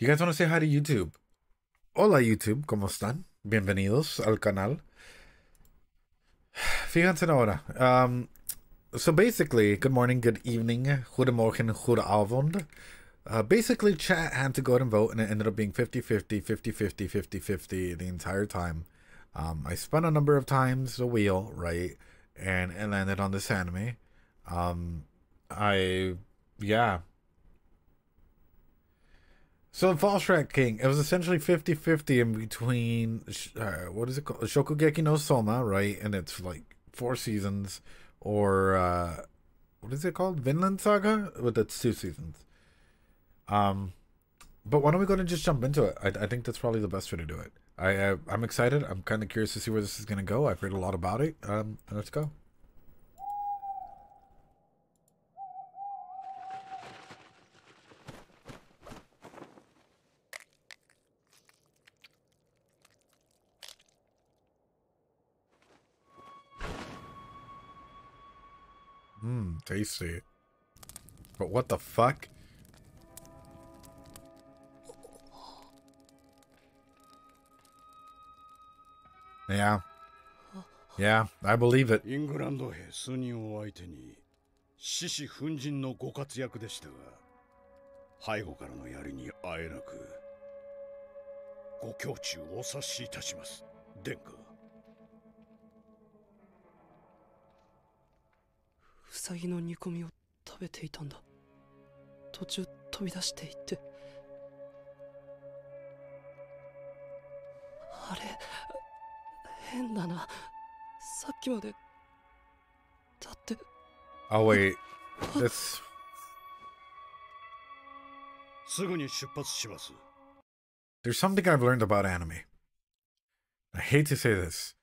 You guys want to say hi to YouTube? Hola YouTube, ¿cómo están? Bienvenidos al canal. Fíjense ahora. So basically, good morning, good evening, goedemorgen, goedenavond. Basically, chat had to go out and vote, and it ended up being 50-50, 50-50, 50-50 the entire time. I spun a number of times the wheel, right, and it landed on this anime. Yeah. So in False Track King, it was essentially 50-50 in between, what is it called? Shokugeki no Soma, right? And it's like 4 seasons, or, what is it called? Vinland Saga? With its 2 seasons. But why don't we go and just jump into it? I think that's probably the best way to do it. I'm excited. I'm kind of curious to see where this is going to go. I've heard a lot about it. Let's go. Tasty. But what the fuck? Yeah. Yeah, I believe it. イングランド兵数人を相手に獅子奮陣のご活躍でしたが、背後からの槍にあえなくご胸中お察しいたします、殿下。ウサギの煮込みを食べていたんだ。途中飛び出していって。あれ変だな。さっきまでだって。Oh wait, this. すぐに出発します。 There's something I've learned about anime. I hate to say this.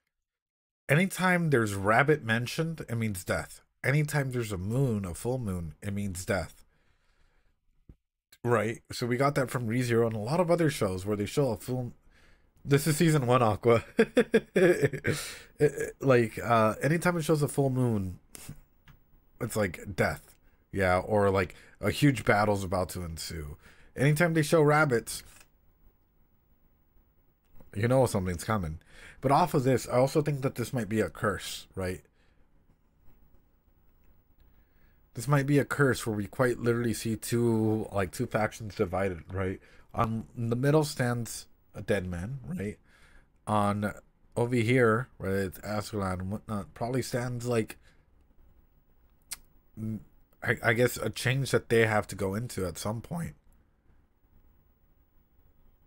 Anytime there's rabbit mentioned, it means death. Anytime there's a moon, a full moon, it means death. Right? So we got that from ReZero and a lot of other shows where they show a full. This is season 1, Aqua. Anytime it shows a full moon, it's like death. Yeah, or like a huge battle's about to ensue. Anytime they show rabbits, you know something's coming. But off of this, I also think that this might be a curse, right? This might be a curse where we quite literally see two factions divided, right? On the middle stands a dead man, right? On over here, right, it's Ascalon and whatnot, probably stands like I guess a change that they have to go into at some point.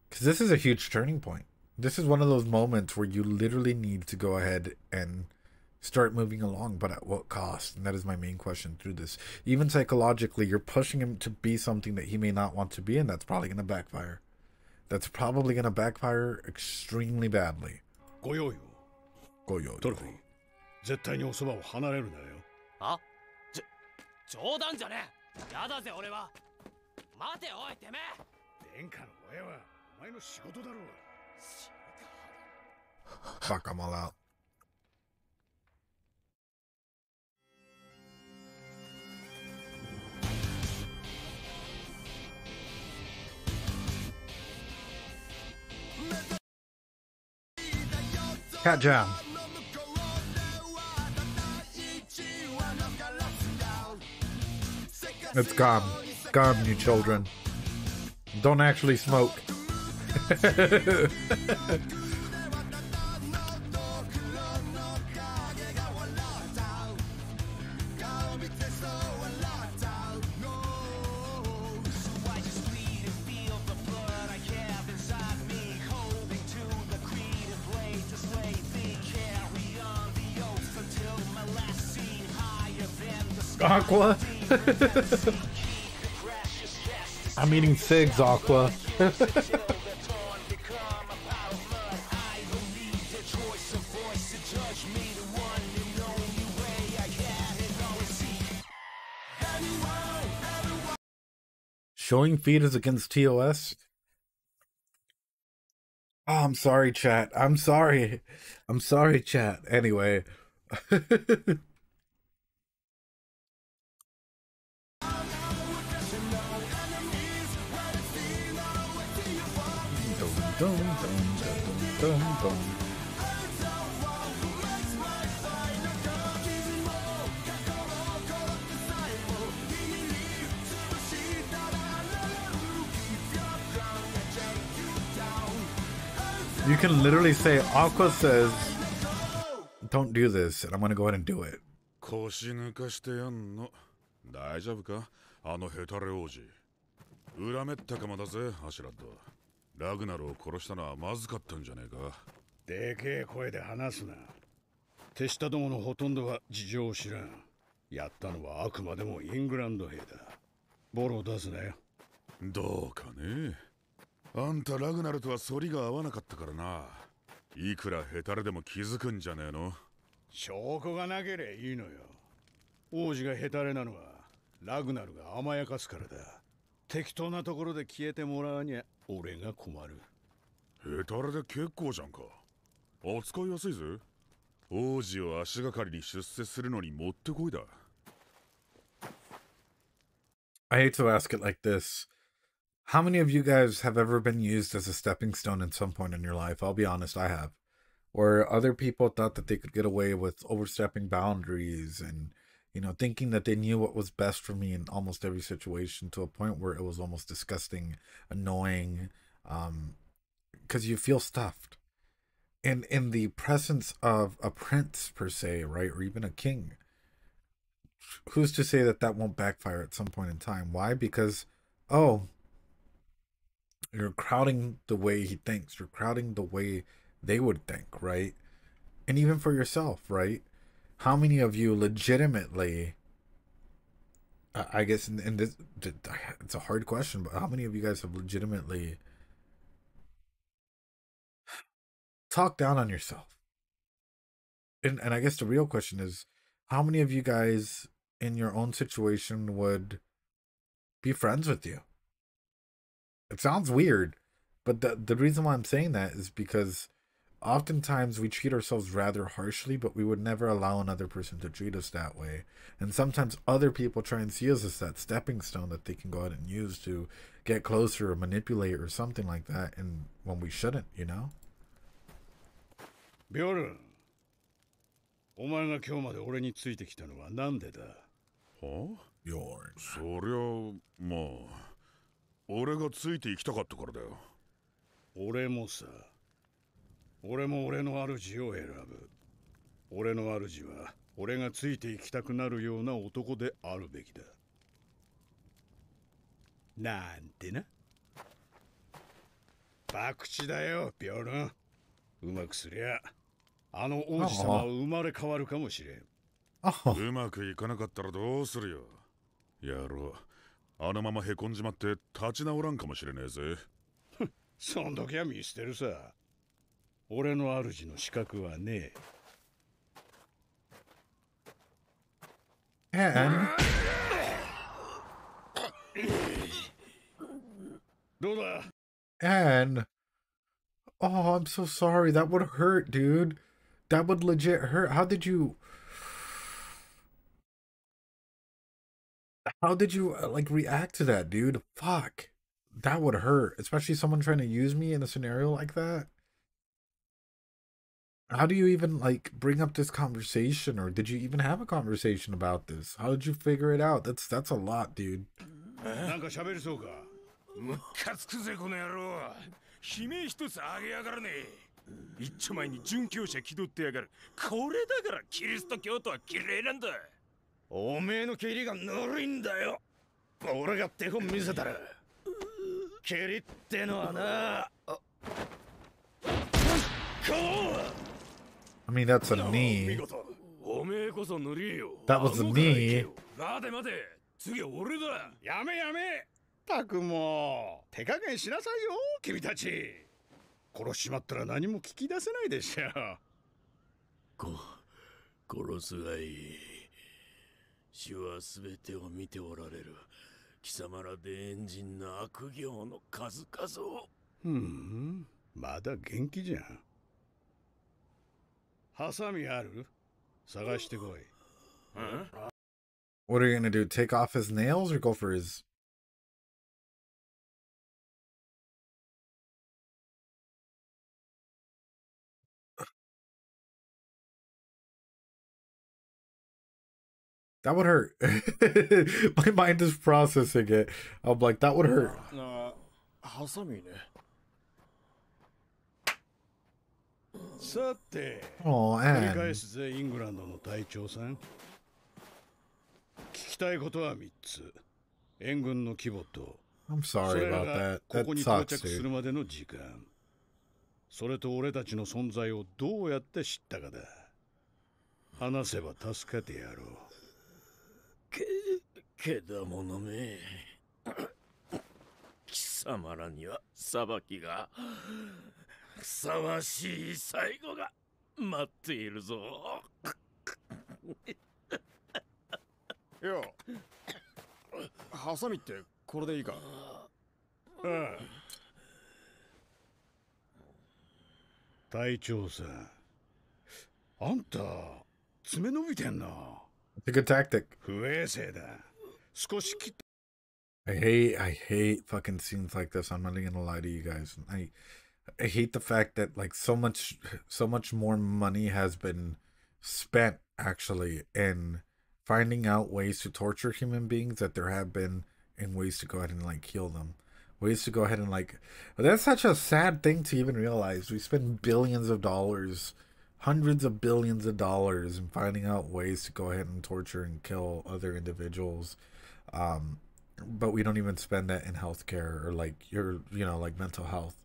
Because this is a huge turning point. This is one of those moments where you literally need to go ahead and start moving along, but at what cost? And that is my main question through this. Even psychologically, you're pushing him to be something that he may not want to be, and that's probably going to backfire. That's probably going to backfire extremely badly. ご用意を。ご用意を。トルフィー、絶対におそばを離れるなよ。あ？冗談じゃねえ。やだぜ俺は。待ておいてめえ。殿下の親はお前の仕事だろう。Fuck them all out. Cat Jam. It's gone. Gone, you children. Don't actually smoke. Aqua? I'm eating cigs, Aqua. Showing fetus against TOS? Oh, I'm sorry, chat. I'm sorry. I'm sorry, chat. Anyway. Dum, dum, dum, dum, dum. You can literally say, Aqua says, don't do this, and I'm gonna go ahead and do it. 腰抜かしてやんの。大丈夫かあのヘタレ王子。恨めったかもだぜ、アシュラッド。ラグナルを殺したのはまずかったんじゃねえか。でけえ声で話すな。手下どものほとんどは事情を知らん。やったのはあくまでもイングランド兵だ。ボロを出すなよ。どうかね。あんたラグナルとは反りが合わなかったからな。いくらヘタレでも気づくんじゃねえの。証拠がなけりゃいいのよ。王子がヘタレなのはラグナルが甘やかすからだ。適当なところで消えてもらわにゃ俺が困る。ヘタレで結構じゃんか。扱いやすいぜ。王子を足がかりに出世するのにもってこいだ。I hate to ask it like this. How many of you guys have ever been used as a stepping stone at some point in your life? I'll be honest, I have. Where other people thought that they could get away with overstepping boundaries and, you know, thinking that they knew what was best for me in almost every situation, to a point where it was almost disgusting, annoying, because you feel stuffed. And in the presence of a prince, per se, right, or even a king, who's to say that that won't backfire at some point in time? Why? Because, oh, you're crowding the way he thinks. You're crowding the way they would think, right? And even for yourself, right? How many of you legitimately, I guess in this, it's a hard question, but how many of you guys have legitimately talked down on yourself? And I guess the real question is, how many of you guys in your own situation would be friends with you? It sounds weird, but the reason why I'm saying that is because oftentimes we treat ourselves rather harshly, but we would never allow another person to treat us that way. And sometimes other people try and see us as that stepping stone that they can go ahead and use to get closer or manipulate or something like that, and when we shouldn't, you know? ビョルン、お前が今日まで俺についてきたのはなんでだ？はあ？そりゃ、まあ、俺がついて行きたかったからだよ。俺もさ。俺も俺の主を選ぶ。俺の主は俺がついていきたくなるような男であるべきだ。なんてな。博打だよ、ビョルン。うまくすりゃ、あの王子様は生まれ変わるかもしれん。うまくいかなかったらどうするよ。やろう。あのままへこんじまって立ち直らんかもしれねえぜ。そん時は見捨てるさ。俺の主の資格はねえ。どうだ？ And oh, I'm so sorry. That would hurt, dude. That would legit hurt. How did you like react to that, dude? Fuck. That would hurt, especially someone trying to use me in a scenario like that. How do you even like bring up this conversation, or did you even have a conversation about this? How did you figure it out? That's a lot, dude. なんか喋りそうか？ムカつくぜこの野郎。悲鳴一つあげやがるね。一丁前に殉教者気取ってやがる。これだからキリスト教徒は嫌いなんだ。おめえの蹴りがぬるいんだよ。俺が手本見せたら。蹴りってのはな。I mean, that's a knee. おめえこそ塗りよ。 That was a knee. 待て待て。次は俺だ。やめやめ。たくもう手加減しなさいよ、君たち。殺しちまったら何も聞き出せないでしょ。殺すがいい。主はすべてを見ておられる。貴様らでエンジンの悪行の数々を。まだ元気じゃん。ハサミある？探してこい。What are you gonna do? Take off his nails or go for his That would hurt. My mind is processing it. I'm like, that would hurt. ハサミね。さて、 Oh, 繰り and 返すぜイングランドの隊長さん。聞きたいことは3つ。援軍の規模と、 I'm そ sorry れら about が that. こ That こに到 sucks, 着す dude. るまでの時間。それと俺たちの存在をどうやって知ったかだ。話せば助かってやろう。けだものめ。貴様らには裁きがふさわしい最後が待っているぞ。いや、ハサミってこれでいいか。ああ、隊長さん、あんた爪伸びてんな。 It's a good tactic. 不衛生だ。少し切っ I hate fucking scenes like this. I'm not even gonna lie to you guys. I hate the fact that like so much more money has been spent actually in finding out ways to torture human beings that there have been in ways to go ahead and like kill them. Ways to go ahead and like, that's such a sad thing to even realize. We spend billions of dollars, hundreds of billions of dollars in finding out ways to go ahead and torture and kill other individuals. But we don't even spend that in healthcare or like like mental health.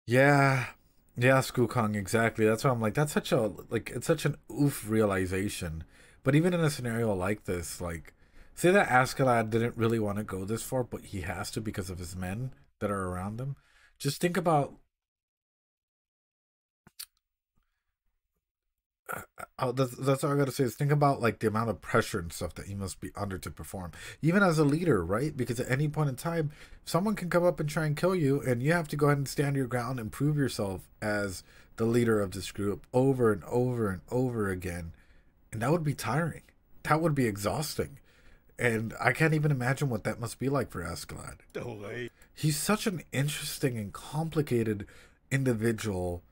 Yeah. Yeah, Skukong, exactly. That's why I'm like, that's such a it's such an oof realization. But even in a scenario like this, like, say that Askeladd didn't really want to go this far, but he has to because of his men that are around him. Just think about that's all I gotta say is think about like the amount of pressure and stuff that he must be under to perform, even as a leader, right? Because at any point in time, someone can come up and try and kill you, and you have to go ahead and stand your ground and prove yourself as the leader of this group over and over and over again, and that would be tiring. That would be exhausting, and I can't even imagine what that must be like for Askeladd. た方がいい。 He's such an interesting and complicated individual.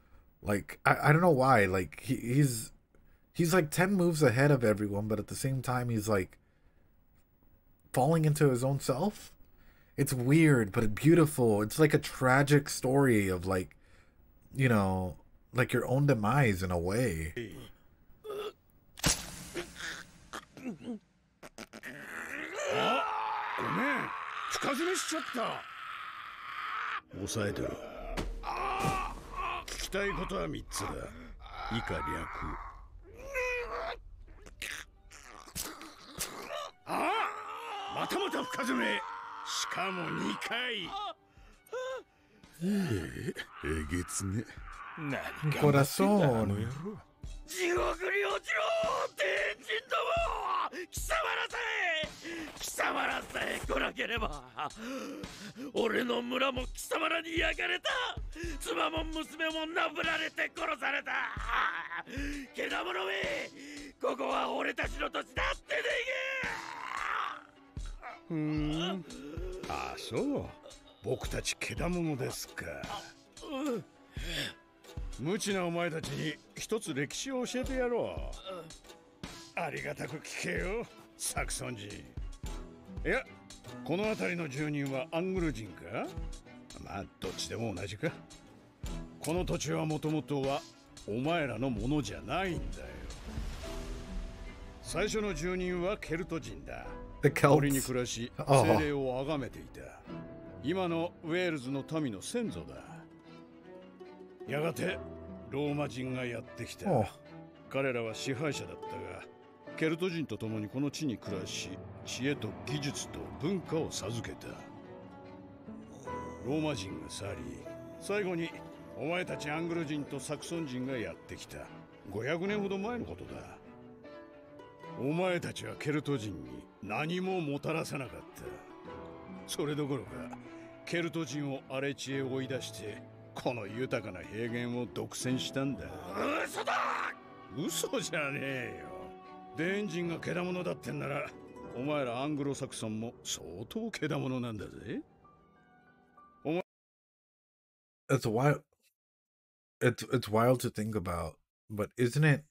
Like I don't know why. Like he's like 10 moves ahead of everyone, but at the same time he's like falling into his own self. It's weird, but beautiful. It's like a tragic story of like, like your own demise in a way. ごめん、深爪しちゃった。抑えてろ。聞きたいことは3つだ。以下略。ああ、またまた深爪。しかも2回。えげつね。何コラソーン。地獄に落ちろ天神ども。貴様らさえ貴様らさえ来なければ俺の村も貴様らに焼かれた。妻も娘もなぶられて殺された。けだものめ、ここは俺たちの土地だってでけ。ああ、そう。僕たちけだものですか。無知なお前たちに一つ歴史を教えてやろう。ありがたく聞けよ、サクソン人。いや、この辺りの住人はアングル人か？まあ、どっちでも同じか。この土地はもともとはお前らのものじゃないんだよ。最初の住人はケルト人だ。 The 森に Celts. 暮らし、 Oh. 精霊を崇めていた。今のウェールズの民の先祖だ。やがてローマ人がやってきた。 Oh. 彼らは支配者だったが、ケルト人と共にこの地に暮らし、知恵と技術と文化を授けた。ローマ人が去り、最後にお前たちアングル人とサクソン人がやってきた。500年ほど前のことだ。お前たちはケルト人に何ももたらさなかった。それどころか、ケルト人を荒れ地へ追い出して、この豊かな平原を独占したんだ。嘘だ！嘘じゃねえよ。デーン人がケダモノだってんなら、お前らアングロサクソンも相当ケダモノなんだぜ。It's wild. It's wild to think about, but isn't it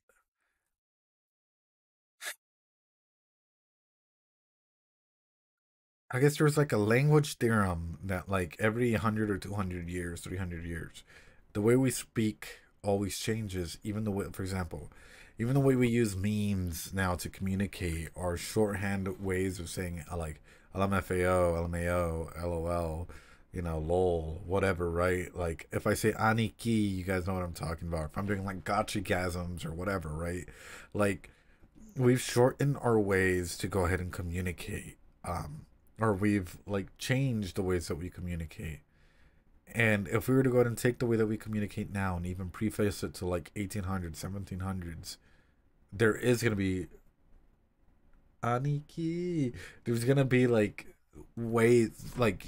I guess there's like a language theorem that like every 100 or 200 years, 300 years, the way we speak always changes. Even the way, for example, even the way we use memes now to communicate are shorthand ways of saying like LMFAO, LMAO, LOL, lol, whatever, right? Like if I say aniki, you guys know what I'm talking about. If I'm doing like gotcha-gasms or whatever, right? Like we've shortened our ways to go ahead and communicate. Or we've like changed the ways that we communicate. And if we were to go ahead and take the way that we communicate now and even preface it to like 1800s, 1700s, there is going to be aniki. There's going to be like ways, like,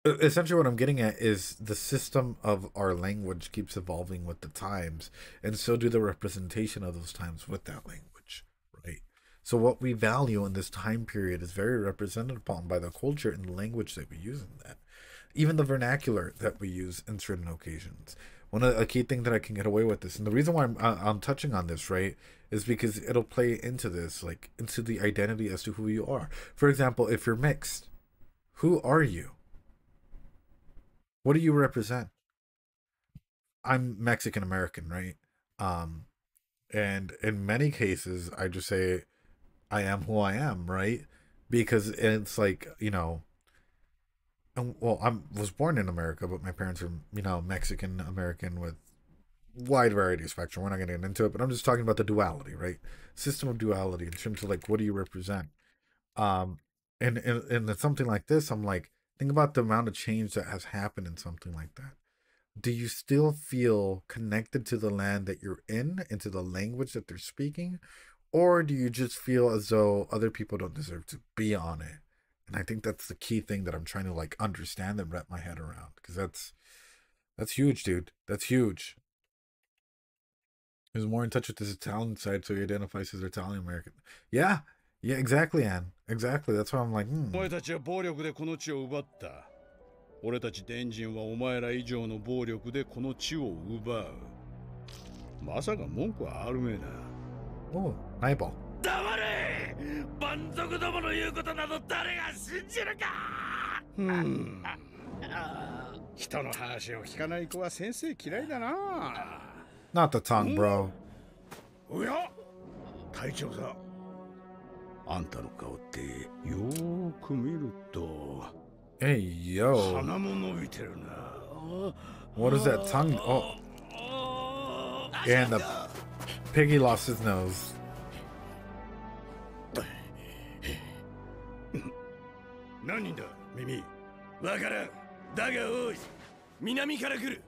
essentially what I'm getting at is the system of our language keeps evolving with the times, and so do the representation of those times with that language, right? So what we value in this time period is very represented upon by the culture and the language that we use in that. Even the vernacular that we use in certain occasions. One of the key thing that I can get away with this, and the reason why I'm touching on this, right, is because it'll play into this, like into the identity as to who you are. For example, if you're mixed, who are you? What do you represent? I'm Mexican American, right? And in many cases, I just say I am who I am, right? Because it's like, well, I was born in America, but my parents are, Mexican American with wide variety of spectrum. We're not going to get into it, but I'm just talking about the duality, right? System of duality in terms of like, what do you represent? And something like this, I'm like, think about the amount of change that has happened in something like that. Do you still feel connected to the land that you're in and to the language that they're speaking? Or do you just feel as though other people don't deserve to be on it? And I think that's the key thing that I'm trying to like understand and wrap my head around. Because that's huge, dude. That's huge. He's more in touch with his Italian side, so he identifies as Italian American. Yeah, exactly, Anne. Exactly. That's why I'm like, お前たちは暴力でこの地を奪った。俺たち電人はお前ら以上の暴力でこの地を奪う。まさか文句はあるめえな。おう、ナイボ。黙れ！蛮族どもの言うことなど誰が信じるか！人の話を聞かない子は先生嫌いだな。Not the tongue, bro. おや、隊長さん。あんたの顔ってよーく見ると。Hey, yo. 鼻も伸びてるな。What is that tongue? Oh. And the piggy lost his nose. 何人だ、耳。わからん。だがおい、南から来る。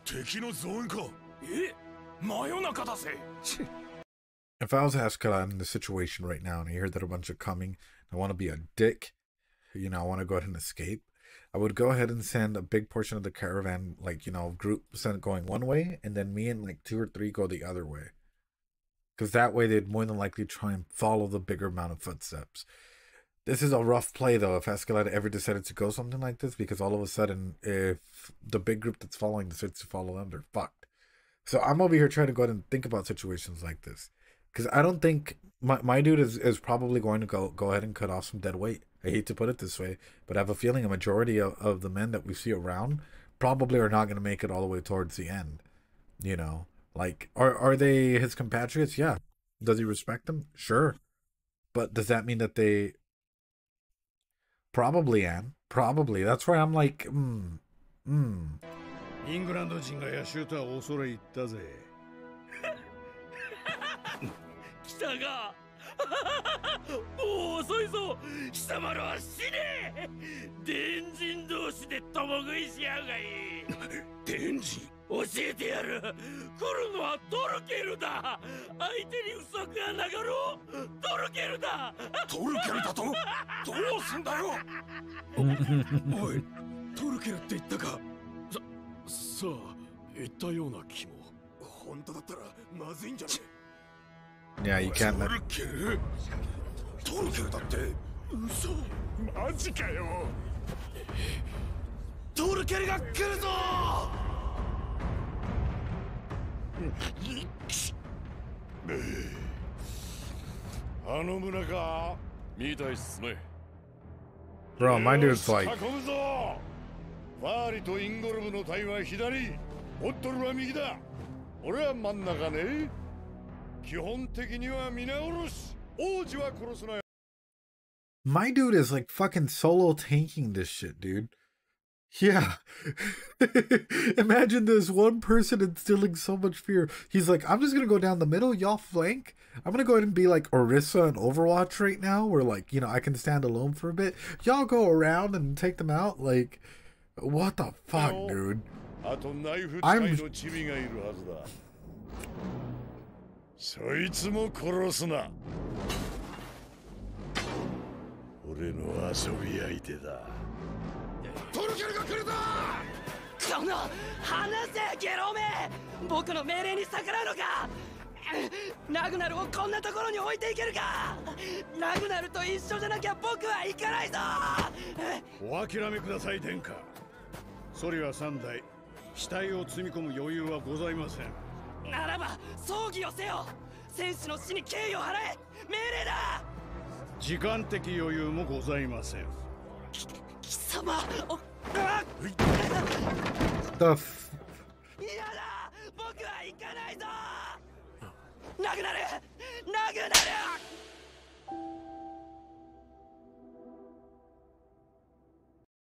敵のゾーンか。え、真夜中だぜ。If I was Haskell in the situation right now and I hear that a bunch are coming, I want to be a dick, I want to go ahead and escape, I would go ahead and send a big portion of the caravan, like, group send going one way, and then me and like 2 or 3 go the other way. Because that way they'd more than likely try and follow the bigger amount of footsteps. This is a rough play, though, if Haskell had ever decided to go something like this, because all of a sudden, if the big group that's following decides to follow them, they're fucked. So I'm over here trying to go ahead and think about situations like this. Because I don't think my dude is probably going to go ahead and cut off some dead weight. I hate to put it this way, but I have a feeling a majority of the men that we see around probably are not going to make it all the way towards the end. Like, are they his compatriots? Yeah. Does he respect them? Sure. But does that mean that they... Probably, Anne. Probably. That's why I'm like, イングランド人が野州とは恐れ入ったぜ。来たがもう遅いぞ。貴様らは死ねえ。電人同士で共食いし合うがいい。電人教えてやる。来るのはトルケルだ。相手に不足がなかろう。トルケルだ。トルケルだと？どうすんだよ。おい、トルケルって言ったか。さあ、言ったような気も。本当だったらまずいんじゃねえ。Yeah, you can't let... トルケルだって。嘘。マジかよ。トルケルが来るぞ。あの村か。みたいっすね。 Bro, my dude's 囲 like, むぞ。バーリとインゴルブの隊は左、ホットルは右だ。俺は真ん中ね。基本的には皆殺し。王子は殺すなよ。 my dude is like fucking solo tanking this shit, dude. Yeah. Imagine this one person instilling so much fear. He's like, I'm just gonna go down the middle, y'all flank. I'm gonna go ahead and be like Orisa in Overwatch right now, where like, you know, I can stand alone for a bit. Y'all go around and take them out. Like, what the fuck, dude? あとナイフ使いのチビがいるはずだ。そいつも殺すな。俺の遊び相手だ。トルケルが来るぞ。この離せゲロめ。僕の命令に逆らうのか。ラグナルをこんなところに置いていけるか。ラグナルと一緒じゃなきゃ僕は行かないぞ。お諦めください殿下。ソリは3台、死体を積み込む余裕はございません。ならば葬儀をせよ。戦士の死に敬意を払え。命令だ。時間的余裕もございません。貴様。The f- 嫌だ。僕は行かないぞ。ラグナル。ラグナル。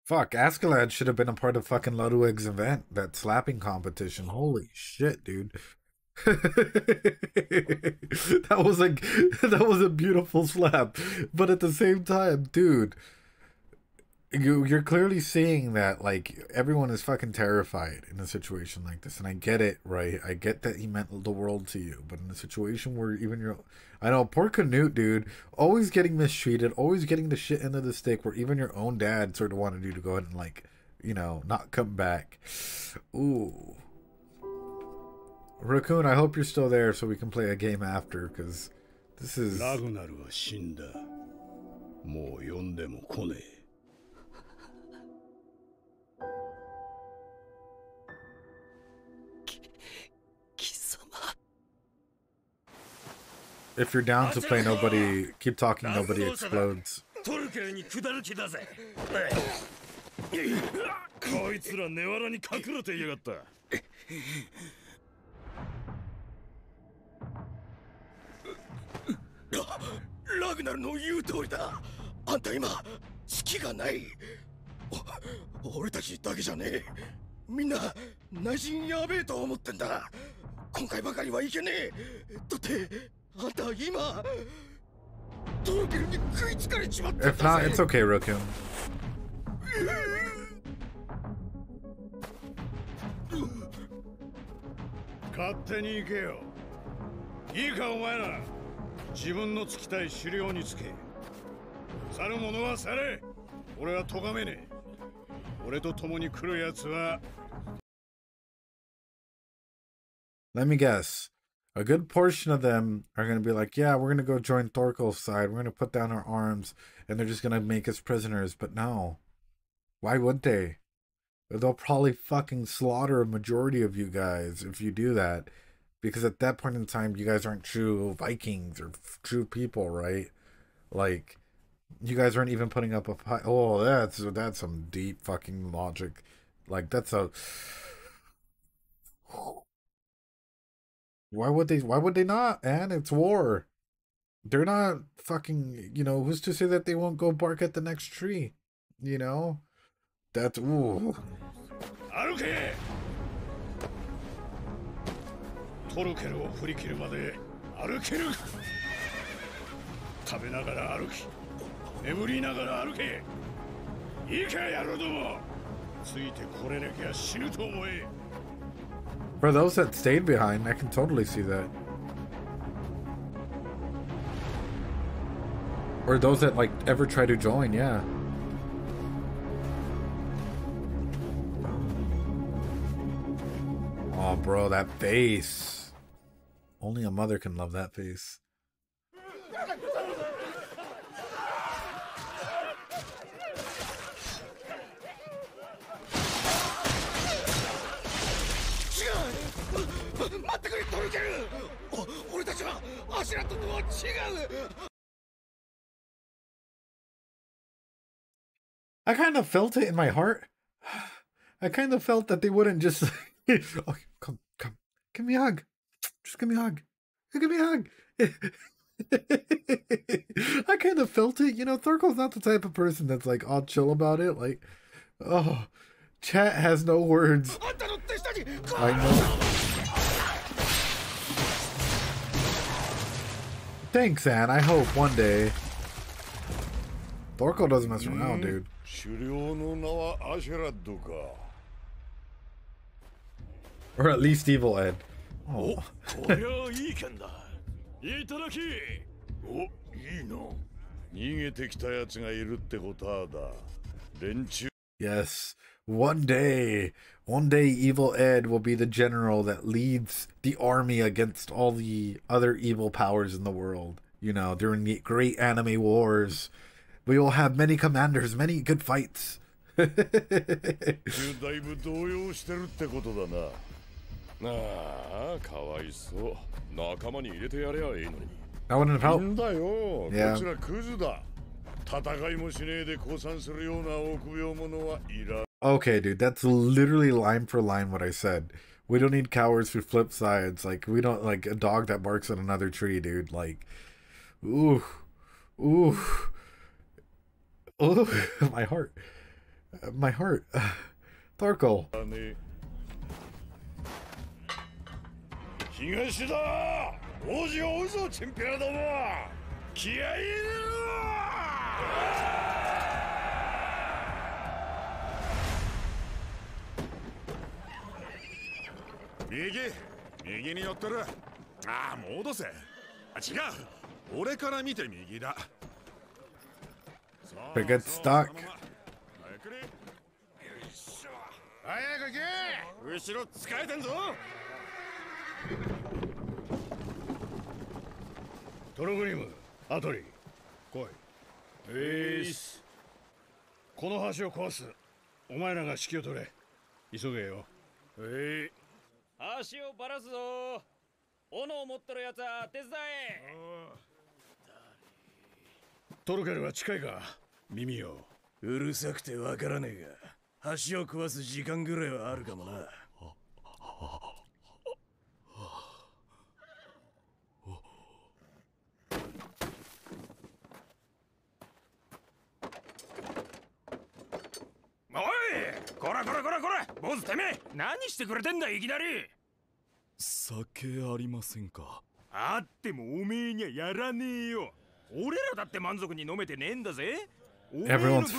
Fuck, Askeladd should have been a part of fucking Ludwig's event, that slapping competition. Holy shit, dude. That was like, that was a beautiful slap. But at the same time, dude, you're clearly seeing that like everyone is fucking terrified in a situation like this. And I get it, right? I get that he meant the world to you. But in a situation where even your, I know, poor Canute, dude, always getting mistreated, always getting the shit into the stick where even your own dad sort of wanted you to go ahead and like, you know, not come back. Ooh. Raccoon, I hope you're still there so we can play a game after, because this is... ラグナルは死んだ。もう呼んでも来ねえ。 If you're down to play nobody, keep talking, nobody explodes. トルケルに下る気だぜ。こいつら根わらに隠れていやがった。ラグナルの言う通りだ。あんた今隙がない。俺たちだけじゃねえ。みんな内心やべえと思ってんだ。今回ばかりはいけねえ。だってあんた今トルケルに食いつかれちまったんだ If not, it's okay, Raccoon. 勝手に行けよ。いいかお前ら。自分のつきたい狩猟につけ。去る者は去れ。俺は咎めねえ。俺と共に来るやつは。 Let me guess. A good portion of them are going to be like, yeah, we're going to go join Thorkel's side. We're going to put down our arms and they're just going to make us prisoners. But no. Why would they? They'll probably fucking slaughter a majority of you guys if you do that. Because at that point in time, you guys aren't true Vikings or true people, right? Like, you guys aren't even putting up a fight. Oh, that's some deep fucking logic. Like, that's a... Why would they not? And it's war. They're not fucking, you know, who's to say that they won't go bark at the next tree? You know? That's, ooh. トルケルを振り切るまで歩ける。食べながら歩き、眠りながら歩け。いいか野郎ども。ついてこれなきゃ死ぬと思え。 For those that stayed behind, I can totally see that. Or those that like ever try to join, yeah. Oh, bro, that face. Only a mother can love that face. I kind of felt it in my heart. I kind of felt that they wouldn't just oh, come, give me a hug. Just give me a hug. Give me a hug. I kind of felt it. You know, Thorkel's not the type of person that's like all chill about it. Like, oh, chat has no words. I know. Thanks, Anne. I hope one day. Thorkel doesn't mess around, dude. Or at least Evil Ed. Oh. Yes. One day Evil Ed will be the general that leads the army against all the other evil powers in the world. You know, during the great anime wars. We will have many commanders, many good fights. I wouldn't have helped. Yeah. Okay, dude, that's literally line for line what I said. We don't need cowards who flip sides. Like, we don't, like, a dog that barks at another tree, dude. Like, ooh. Ooh. Oh, my heart. My heart. Thorkel. They get stuck. Everyone's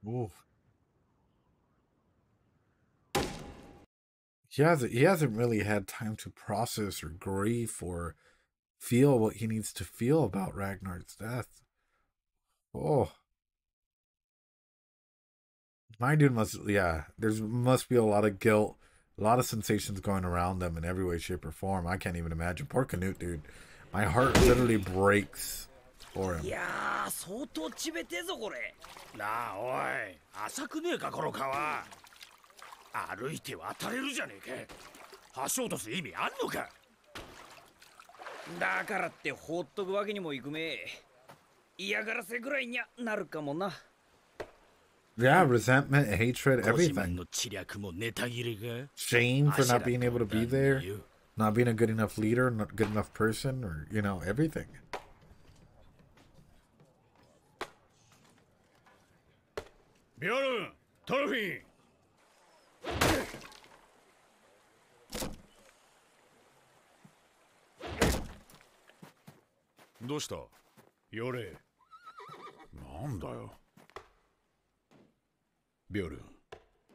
Ooh. He hasn't really had time to process or grieve or feel what he needs to feel about Ragnar's death. Oh. My dude must be a lot of guilt, a lot of sensations going around them in every way, shape, or form. I can't even imagine. Poor Canute, dude. My heart literally breaks for him. Yeah, 相当ちべてぞこれ。なあおい、浅くねえかこの川。歩いて渡れるじゃねえか。橋落とす意味あんのか。だからって放っとくわけにもいくめえ。嫌がらせぐらいにゃなるかもな。Yeah, resentment, hatred, everything. Shame for not being able to be there, not being a good enough leader, not good enough person, or, you know, everything. Bjorn, Torfin. What's up? Yore. なんだよ。ビョルン、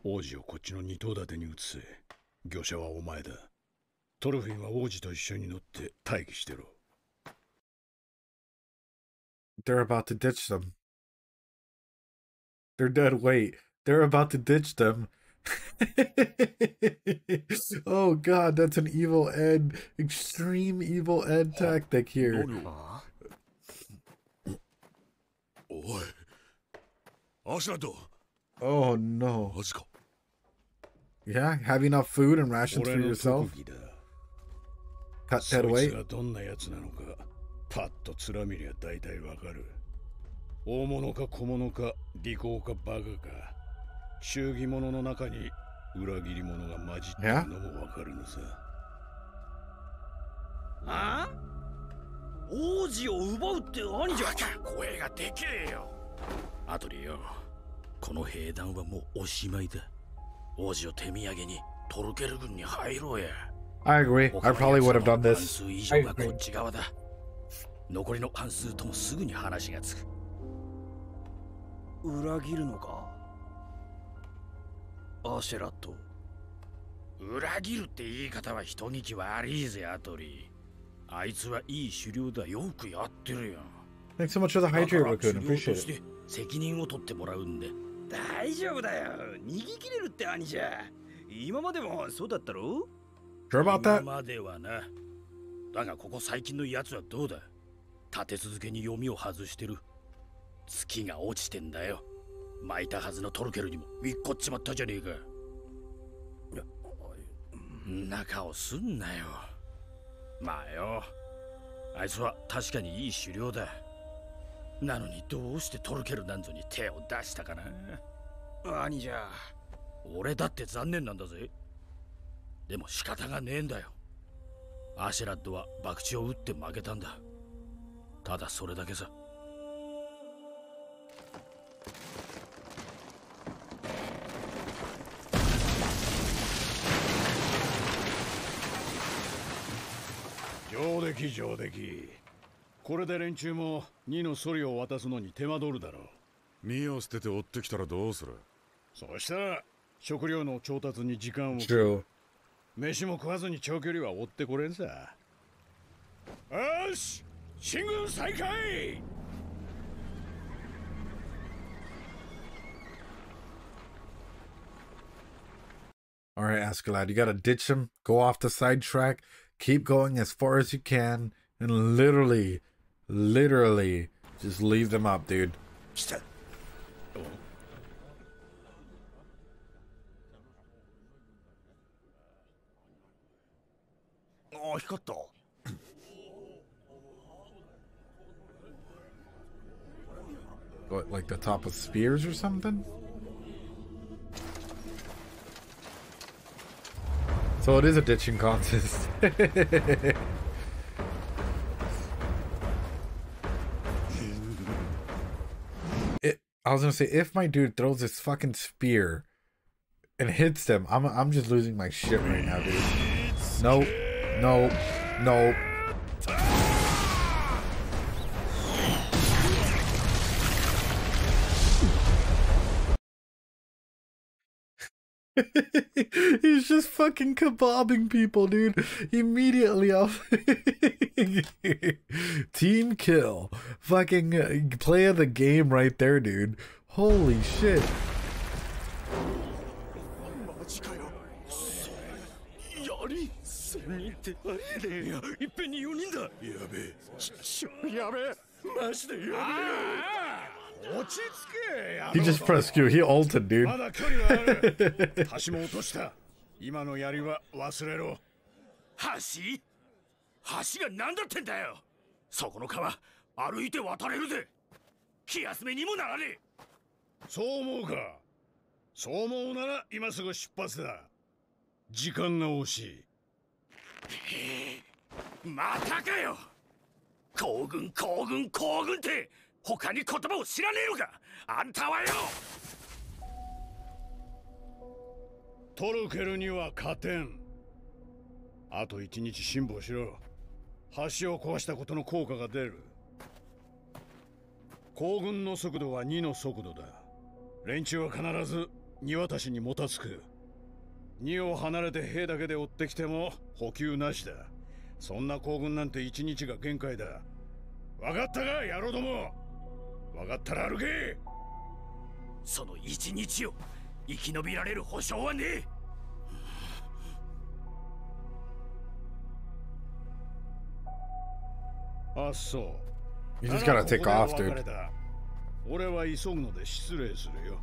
王子をこっちの二頭立てに移せ。御者はお前だ。トルフィンは王子と一緒に乗って待機してろ。They're about to ditch them. They're dead weight. They're about to ditch them. Oh god, that's an evil Ed, extreme evil Ed tactic here. おい、アシュラッド。Oh no. マジか。 Yeah, have enough food and rations for 俺の yourself. 特技だ。 Cut そ that いつ away. がどんなやつなのか、パッとつらみりゃ大体わかる。大物か小物か、利口かバカか、忠義者の中に裏切り者が混じってるのもわかるのさ。あ？王子を奪うって何じゃ。声がでけえよ。アトリよ、この兵団はもうおしまいだ。王子を手土産にトルケル軍に入ろうや。 I agree. I probably would have done 半 this. 数以上がこっち側だ。残りの半数ともすぐに話がつく。裏切るのか、アシェラット。裏切るって言い方は人聞き悪いぜ、アトリ。あいつはいい狩猟だ。よくやってるよ。 Thanks so much for the hydrate, Raccoon. 狩猟 Appreciate として it. 責任を取ってもらうんで。大丈夫だよ、逃げ切れるって兄じゃ。今までもそうだったろ。 Sure about 今 that? まではな。だがここ最近のやつはどうだ。立て続けに読みを外してる。月が落ちてんだよ。巻いたはずのトルケルにも見っこっちまったじゃねえか。んな顔すんなよ。まあよ、あいつは確かにいい狩猟だ。なのにどうしてトルケルなんぞに手を出したかな。兄じゃ。俺だって残念なんだぜ。でも仕方がねえんだよ。アシェラッドは博打を打って負けたんだ。ただそれだけさ。上出来上出来。これで連中も2のソリを渡すのに手間取るだろう。身を捨てて追ってきたらどうする。そうしたら食料の調達に時間を。 True. 飯も食わずに長距離は追ってこれんさ。よし、進軍再開。 All right, Askeladd, you gotta ditch him, go off the side track, keep going as far as you can, and literally just leave them up, dude. ああ、光った。 What, like the top of spears or something? So it is a ditching contest. I was gonna say, if my dude throws this fucking spear and hits them, I'm just losing my shit right now, dude. Nope, nope, nope. He's just fucking kebabbing people, dude. Immediately off. Team kill. Fucking play of the game right there, dude. Holy shit. 1000人ってあれねえや。いっぺんに4人だ。やべえ。やべえ。マジでやべえ。落ち着け。 He just pressed Q. He ulted, dude. まだ距離はある。橋も落とした。今の槍は忘れろ。橋？橋が何だってんだよ。そこの川歩いて渡れるぜ。気休めにもならねえ。そう思うか。そう思うなら今すぐ出発だ。時間が惜しい。またかよ。行軍行軍行軍って他に言葉を知らねえのか。あんたはよ。トルケルには勝てん。あと1日辛抱しろ。橋を壊したことの効果が出る。行軍の速度は2の速度だ。連中は必ず2渡しにもたつく。2を離れて兵だけで追ってきても補給なしだ。そんな行軍なんて1日が限界だ。分かったか野郎ども。分かったら歩け。その1日を生き延びられる保証はねえ。あ、そう。 You just gotta take off, dude. 俺は急ぐので失礼するよ。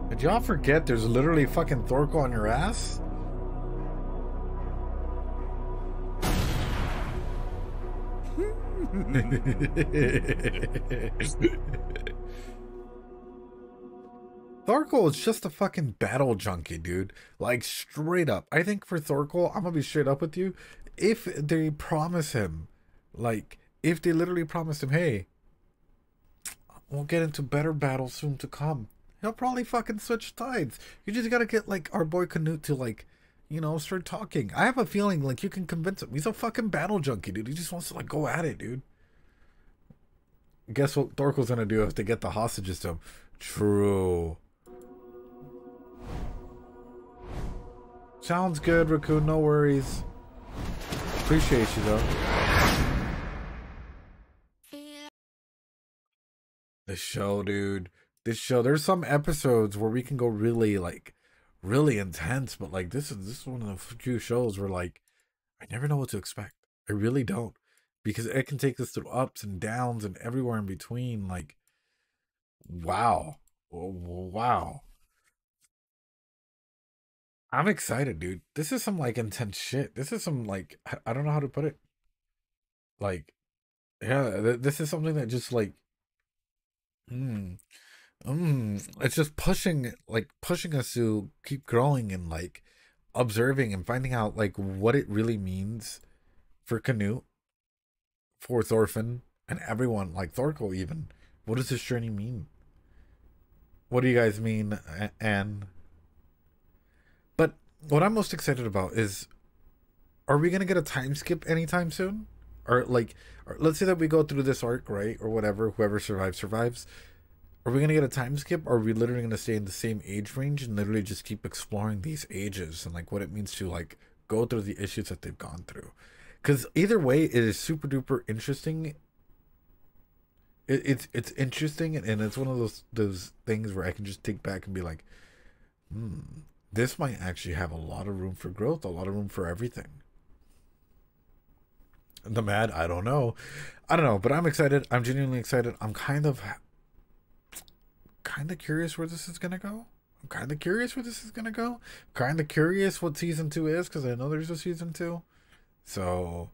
Did y'all forget there's literally fucking Thorkel on your ass? Thorkel is just a fucking battle junkie, dude. Like, straight up. I think for Thorkel, I'm gonna be straight up with you. If they promise him, like, if they literally promise him, hey, we'll get into better battles soon to come, he'll probably fucking switch sides. You just gotta get, like, our boy Canute to, like, you know, start talking. I have a feeling, like, you can convince him. He's a fucking battle junkie, dude. He just wants to, like, go at it, dude. Guess what Thorkel's gonna do if they get the hostages to him? True. Sounds good, Raccoon. No worries. Appreciate you, though. This show, dude. This show. There's some episodes where we can go really, like, really intense, but, like, this is one of the few shows where, like, I never know what to expect. I really don't. Because it can take us through ups and downs and everywhere in between. Like, wow. Wow. I'm excited, dude. This is some, like, intense shit. This is some, like, I don't know how to put it. Like, yeah, this is something that just, like, it's just pushing us to keep growing and, like, observing and finding out, like, what it really means for Canute, for Thorfinn, and everyone, like Thorkel even. What does this journey mean? What do you guys mean? And but what I'm most excited about is, are we gonna get a time skip anytime soon? Or, like, let's say that we go through this arc, right? Or whatever, whoever survives. Are we gonna get a time skip, or are we literally gonna stay in the same age range and literally just keep exploring these ages and, like, what it means to, like, go through the issues that they've gone through? Because either way, it is super duper interesting. It's interesting, and it's one of those things where I can just take back and be like, this might actually have a lot of room for growth, a lot of room for everything. The Mad, I don't know, but I'm excited. I'm genuinely excited. I'm kind of curious where this is gonna go. Kind of curious what season 2 is, because I know there's a season 2. So